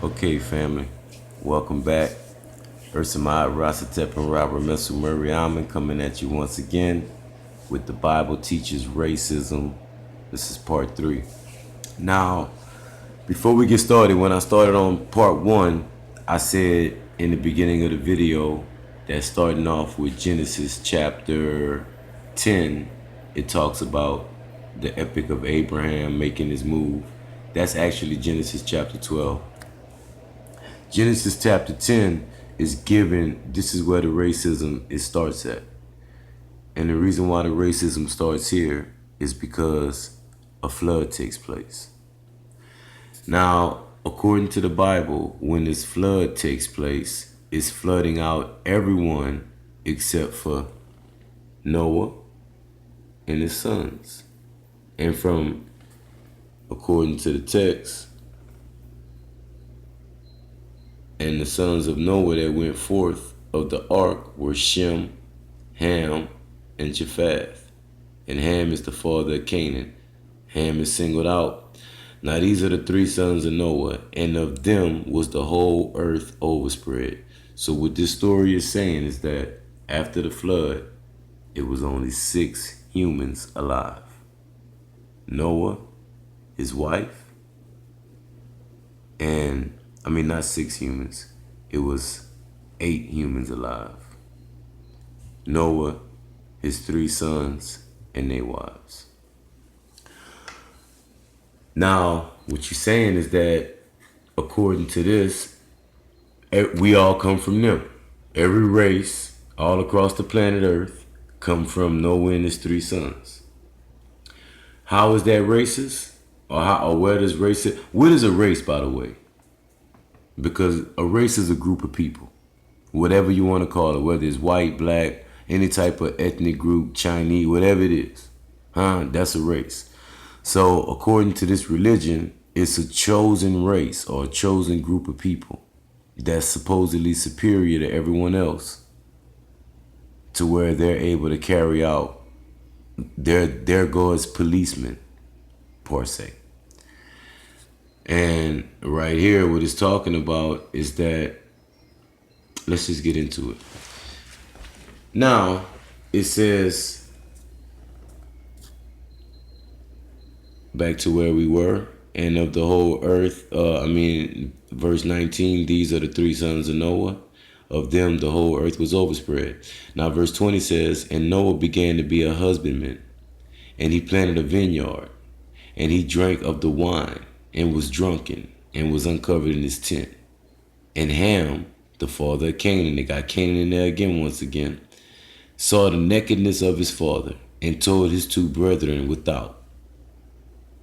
Okay, family, welcome back. Ursamad Rasatep and Robert Messu Murray Almond coming at you once again with the Bible Teaches Racism. This is part 3. Now, before we get started, when I started on part 1, I said in the beginning of the video that starting off with Genesis chapter 10, it talks about the epic of Abraham making his move. That's actually Genesis chapter 12. Genesis chapter 10 is given, this is where the racism it starts at. And the reason why the racism starts here is because a flood takes place. Now, according to the Bible, when this flood takes place, it's flooding out everyone except for Noah and his sons. And according to the text, and the sons of Noah that went forth of the ark were Shem, Ham, and Japheth. And Ham is the father of Canaan. Ham is singled out. Now these are the 3 sons of Noah, and of them was the whole earth overspread. So what this story is saying is that after the flood, it was only 6 humans alive. Noah, his wife, and not 6 humans. It was 8 humans alive. Noah, his 3 sons, and their wives. Now, what you're saying is that, according to this, we all come from them. Every race, all across the planet Earth, come from Noah and his 3 sons. How is that racist? Or where does racist? What is a race, by the way? Because a race is a group of people, whatever you want to call it, whether it's white, black, any type of ethnic group, Chinese, whatever it is, that's a race. So according to this religion, it's a chosen race or a chosen group of people that's supposedly superior to everyone else, to where they're able to carry out their God's policemen, per se. And right here, what it's talking about is that, let's just get into it. Now, it says, back to where we were, and of the whole earth, verse 19, these are the 3 sons of Noah. Of them, the whole earth was overspread. Now, verse 20 says, and Noah began to be a husbandman, and he planted a vineyard, and he drank of the wine, and was drunken, and was uncovered in his tent. And Ham, the father of Canaan, they got Canaan in there again once again, saw the nakedness of his father, and told his 2 brethren without.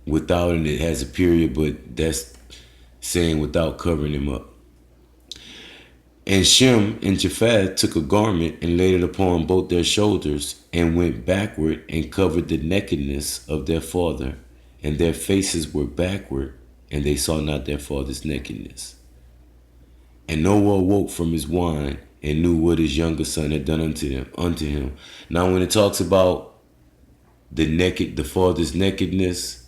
Without, and it has a period, but that's saying without covering him up. And Shem and Japheth took a garment and laid it upon both their shoulders, and went backward and covered the nakedness of their father, and their faces were backward, and they saw not their father's nakedness. And Noah awoke from his wine, and knew what his younger son had done unto him. Now, when it talks about the father's nakedness,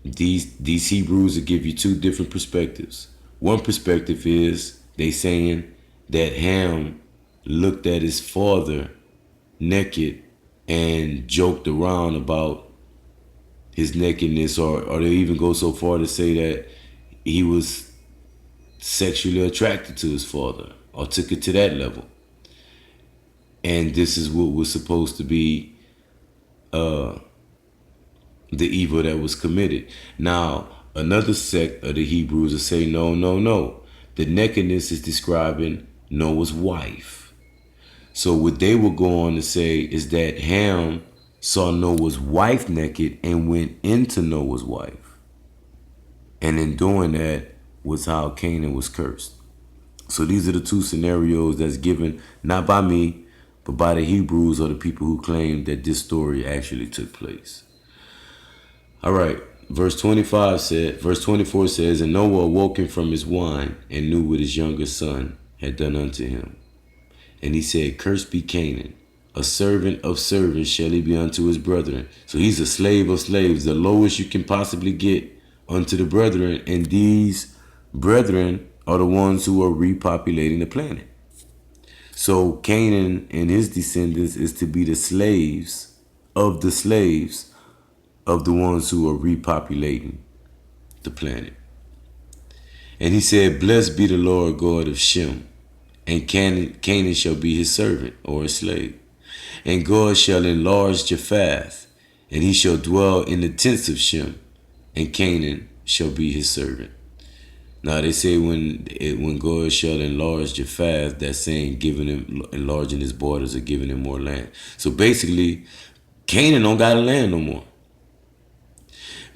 these Hebrews will give you 2 different perspectives. One perspective is they saying that Ham looked at his father naked and joked around about his nakedness, or they even go so far to say that he was sexually attracted to his father, or took it to that level. And this is what was supposed to be the evil that was committed. Now, another sect of the Hebrews will say, no. The nakedness is describing Noah's wife. So what they will go on to say is that Ham saw Noah's wife naked and went into Noah's wife. And in doing that was how Canaan was cursed. So these are the 2 scenarios that's given, not by me, but by the Hebrews, or the people who claim that this story actually took place. All right, verse 24 says, and Noah awoken from his wine, and knew what his younger son had done unto him. And he said, cursed be Canaan, a servant of servants shall he be unto his brethren. So he's a slave of slaves, the lowest you can possibly get unto the brethren. And these brethren are the ones who are repopulating the planet. So Canaan and his descendants is to be the slaves of the ones who are repopulating the planet. And he said, blessed be the Lord God of Shem, and Canaan shall be his servant or his slave. And God shall enlarge Japheth, and he shall dwell in the tents of Shem, and Canaan shall be his servant. Now they say when God shall enlarge Japheth, that's saying giving him, enlarging his borders or giving him more land. So basically, Canaan don't got a land no more.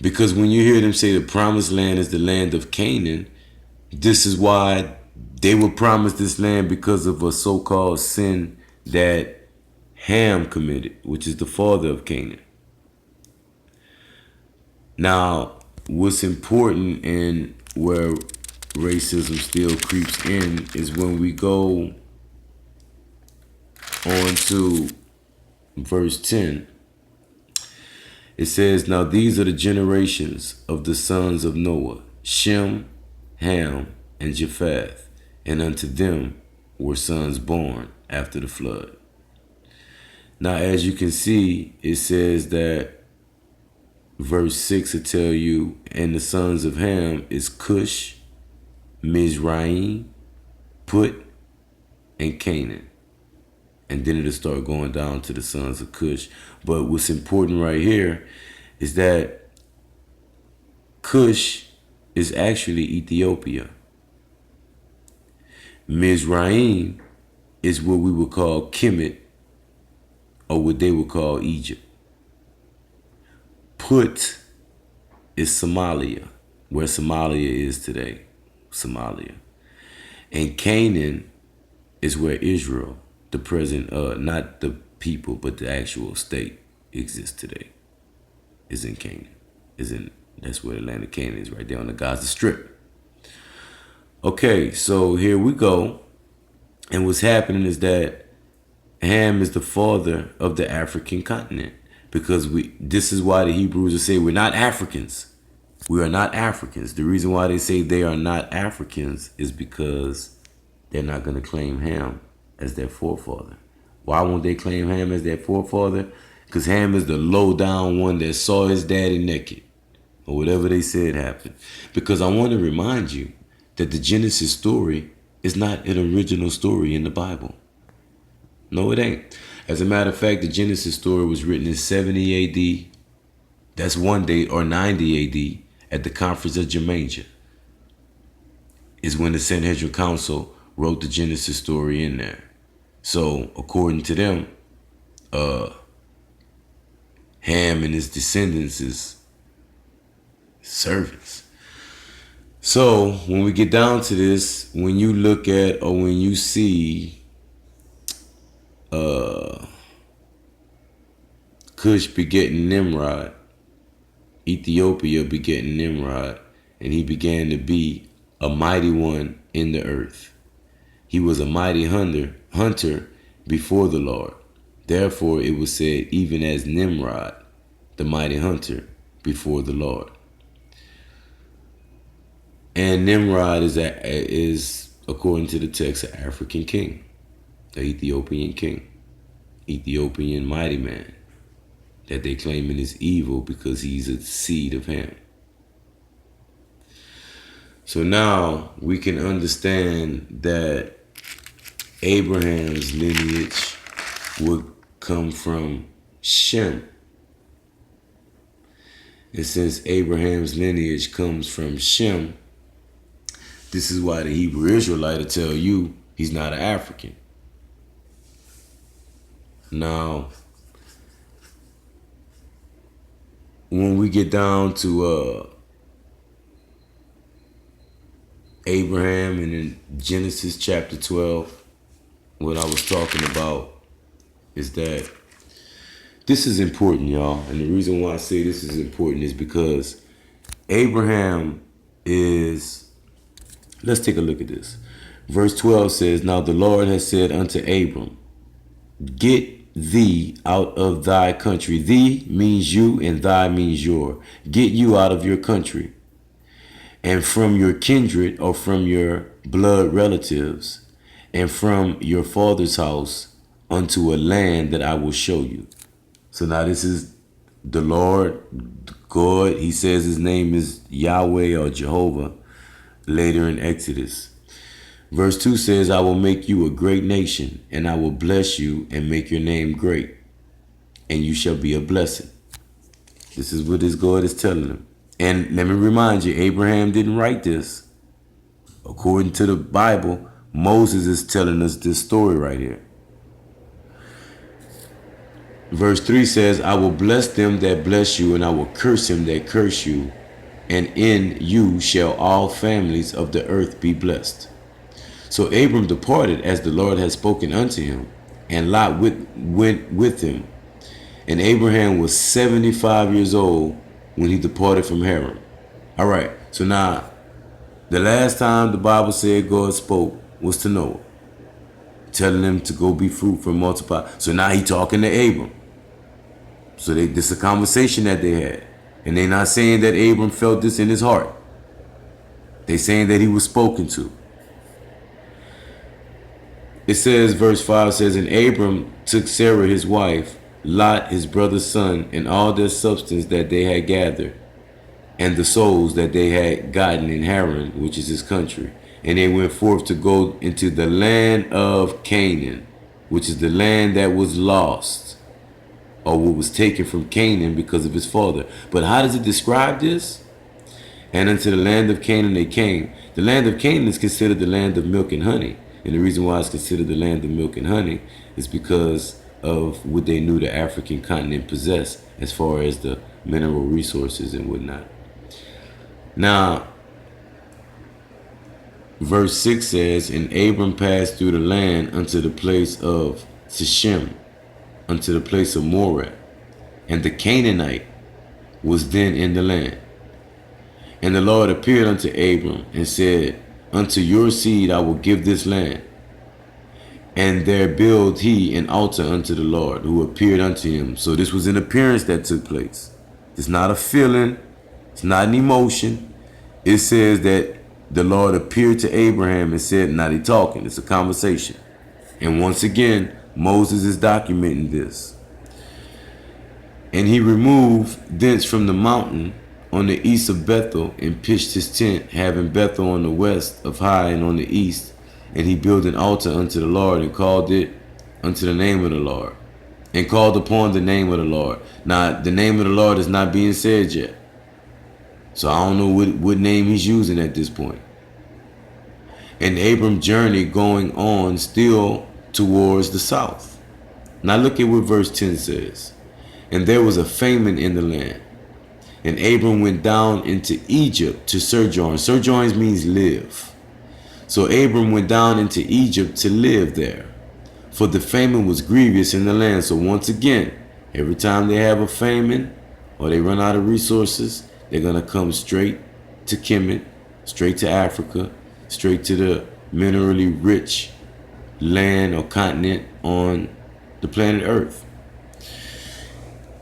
Because when you hear them say the promised land is the land of Canaan, this is why they were promised this land, because of a so-called sin that Ham committed, which is the father of Canaan. Now, what's important and where racism still creeps in is when we go on to verse 10. It says, now these are the generations of the sons of Noah, Shem, Ham, and Japheth, and unto them were sons born after the flood. Now, as you can see, it says that verse 6 will tell you, and the sons of Ham is Cush, Mizraim, Put, and Canaan. And then it'll start going down to the sons of Cush. But what's important right here is that Cush is actually Ethiopia. Mizraim is what we would call Kemet, or what they would call Egypt. Put is Somalia, where Somalia is today, Somalia. And Canaan is where Israel, the present, not the people, but the actual state exists today, is in Canaan. That's where the land of Canaan is, right there on the Gaza Strip. Okay, so here we go. And what's happening is that Ham is the father of the African continent, because this is why the Hebrews will say we're not Africans. We are not Africans. The reason why they say they are not Africans is because they're not going to claim Ham as their forefather. Why won't they claim Ham as their forefather? Because Ham is the low down one that saw his daddy naked, or whatever they said happened. Because I want to remind you that the Genesis story is not an original story in the Bible. No, it ain't. As a matter of fact, the Genesis story was written in 70 AD. That's one date, or 90 AD, at the Conference of Jamaica, is when the Sanhedrin Council wrote the Genesis story in there. So, according to them, Ham and his descendants is servants. So, when we get down to this, when you look at, or when you see Cush begetting Nimrod, Ethiopia begetting Nimrod, and he began to be a mighty one in the earth. He was a mighty hunter before the Lord. Therefore, it was said, even as Nimrod, the mighty hunter before the Lord. And Nimrod is according to the text, an African king, an Ethiopian king, Ethiopian mighty man that they claiming is evil because he's a seed of Ham. So now we can understand that Abraham's lineage would come from Shem. And since Abraham's lineage comes from Shem, this is why the Hebrew Israelite will tell you he's not an African. Now, when we get down to Abraham and in Genesis chapter 12, what I was talking about is that this is important, y'all. And the reason why I say this is important is because Abraham is, let's take a look at this. Verse 12 says, now the Lord has said unto Abram, get thee out of thy country. Thee means you and thy means your. Get you out of your country and from your kindred or from your blood relatives, and from your father's house unto a land that I will show you. So now this is the Lord God. He says his name is Yahweh or Jehovah later in Exodus. Verse 2 says, I will make you a great nation, and I will bless you and make your name great, and you shall be a blessing. This is what his God is telling him. And let me remind you, Abraham didn't write this. According to the Bible, Moses is telling us this story right here. Verse 3 says, I will bless them that bless you, and I will curse him that curse you, and in you shall all families of the earth be blessed. So Abram departed as the Lord had spoken unto him, and Lot went with him. And Abraham was 75 years old when he departed from Haran. All right, so now, the last time the Bible said God spoke was to Noah, telling him to go be fruitful and multiply. So now he talking to Abram. So this is a conversation that they had. And they're not saying that Abram felt this in his heart. They're saying that he was spoken to. It says, verse 5 says, and Abram took Sarah his wife, Lot his brother's son, and all their substance that they had gathered, and the souls that they had gotten in Haran, which is his country. And they went forth to go into the land of Canaan, which is the land that was lost, or what was taken from Canaan because of his father. But how does it describe this? And unto the land of Canaan they came. The land of Canaan is considered the land of milk and honey. And the reason why it's considered the land of milk and honey is because of what they knew the African continent possessed as far as the mineral resources and whatnot. Now, verse 6 says, and Abram passed through the land unto the place of Shechem, unto the place of Moreh, and the Canaanite was then in the land. And the Lord appeared unto Abram and said, unto your seed I will give this land. And there built he an altar unto the Lord, who appeared unto him. So this was an appearance that took place. It's not a feeling. It's not an emotion. It says that the Lord appeared to Abraham and said, now they talking. It's a conversation. And once again, Moses is documenting this. And he removed thence from the mountain on the east of Bethel, and pitched his tent, having Bethel on the west of Hai and on the east. And he built an altar unto the Lord, and called it unto the name of the Lord, and called upon the name of the Lord. Now, the name of the Lord is not being said yet. So I don't know what name he's using at this point. And Abram journeyed going on still towards the south. Now look at what verse 10 says. And there was a famine in the land. And Abram went down into Egypt to sojourn. Sojourn means live. So Abram went down into Egypt to live there, for the famine was grievous in the land. So once again, every time they have a famine or they run out of resources, they're going to come straight to Kemet, straight to Africa, straight to the minerally rich land or continent on the planet Earth.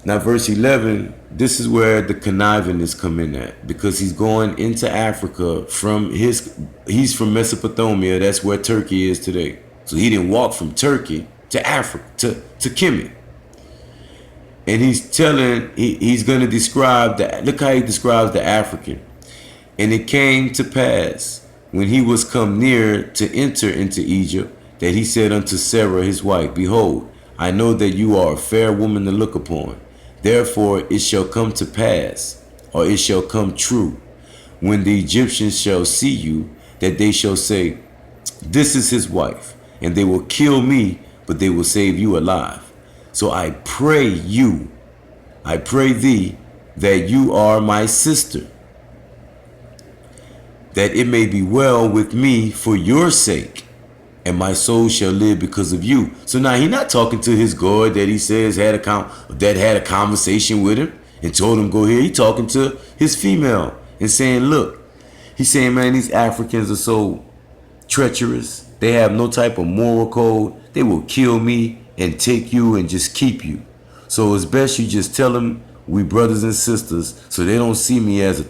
Now, verse 11, this is where the conniving is coming at, because he's going into Africa he's from Mesopotamia. That's where Turkey is today. So he didn't walk from Turkey to Africa, to Kemet. And he's going to describe look how he describes the African. And it came to pass when he was come near to enter into Egypt, that he said unto Sarah his wife, behold, I know that you are a fair woman to look upon. Therefore it shall come to pass, or it shall come true, when the Egyptians shall see you, that they shall say, this is his wife, and they will kill me, but they will save you alive. So I pray thee, that you are my sister, that it may be well with me for your sake, and my soul shall live because of you. So now he's not talking to his God that he says had a conversation with him and told him go here. He's talking to his female and saying, look, he's saying, man, these Africans are so treacherous. They have no type of moral code. They will kill me and take you and just keep you. So it's best you just tell them we brothers and sisters, so they don't see me as a